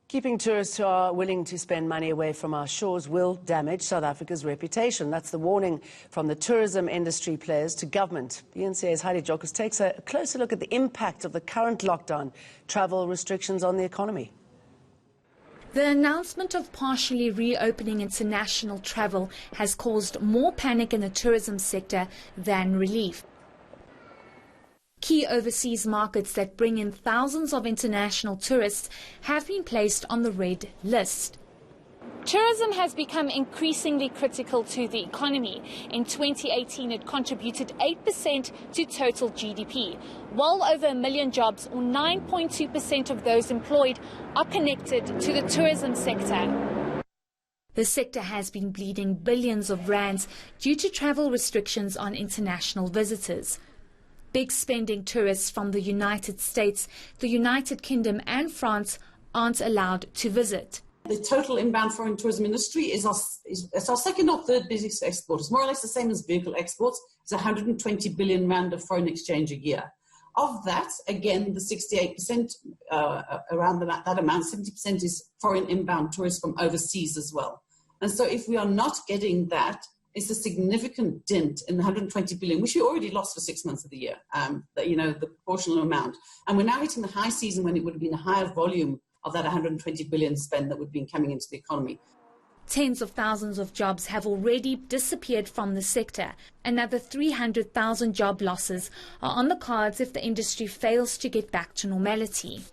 Keeping tourists who are willing to spend money away from our shores will damage South Africa's reputation. That's the warning from the tourism industry players to government. The eNCA's Heidi Giokos takes a closer look at the impact of the current lockdown travel restrictions on the economy. The announcement of partially reopening international travel has caused more panic in the tourism sector than relief. Key overseas markets that bring in thousands of international tourists have been placed on the red list. Tourism has become increasingly critical to the economy. In 2018, it contributed 8% to total GDP. Well over 1 million jobs, or 9.2% of those employed, are connected to the tourism sector. The sector has been bleeding billions of rands due to travel restrictions on international visitors. Big spending tourists from the United States, the United Kingdom and France aren't allowed to visit. The total inbound foreign tourism industry is our second or third busiest export. It's more or less the same as vehicle exports. It's 120 billion rand of foreign exchange a year. Of that, again, the 68%, around that amount, 70% is foreign inbound tourists from overseas as well. And so if we are not getting that, it's a significant dent in the 120 billion, which we already lost for 6 months of the year, the proportional amount. And we're now hitting the high season when it would have been a higher volume of that 120 billion spend that would have been coming into the economy. Tens of thousands of jobs have already disappeared from the sector. Another 300,000 job losses are on the cards if the industry fails to get back to normality.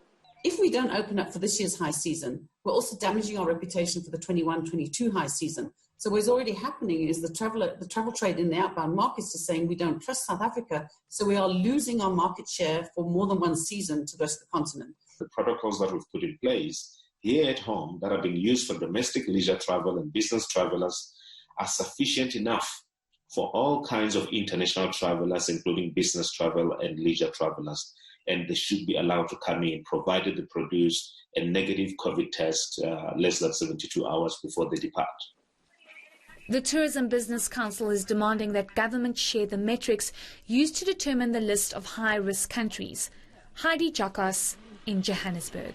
If we don't open up for this year's high season, we're also damaging our reputation for the 21-22 high season. So what's already happening is the travel trade in the outbound markets is saying we don't trust South Africa, so we are losing our market share for more than one season to the rest of the continent. The protocols that we've put in place here at home that are being used for domestic leisure travel and business travelers are sufficient enough for all kinds of international travelers, including business travel and leisure travelers. And they should be allowed to come in, provided they produce a negative COVID test less than 72 hours before they depart. The Tourism Business Council is demanding that government share the metrics used to determine the list of high-risk countries. Heidi Giokos in Johannesburg.